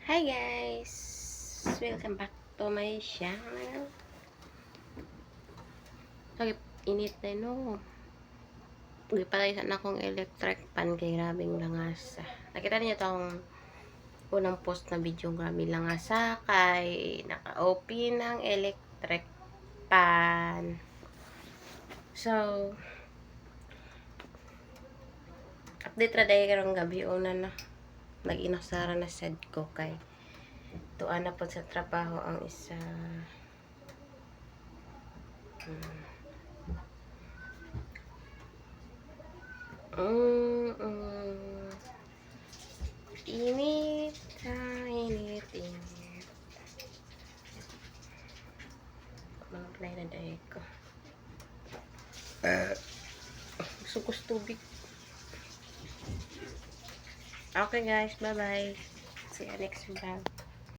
Hi guys! Welcome back to my channel. Sakit init na no. Pagpalay na akong electric pan kay grabing langasa. Nakita niyo tong unang post na video grabing langasa kay naka-OP ng electric pan. So, update ra dahil karong gabi una na. Nag-inasara na sad ko kay tuan na po sa trabaho ang isa. Init, init. Mag-apply na dahil ko. Sukos tubig. Okay guys, bye-bye. See you next vlog.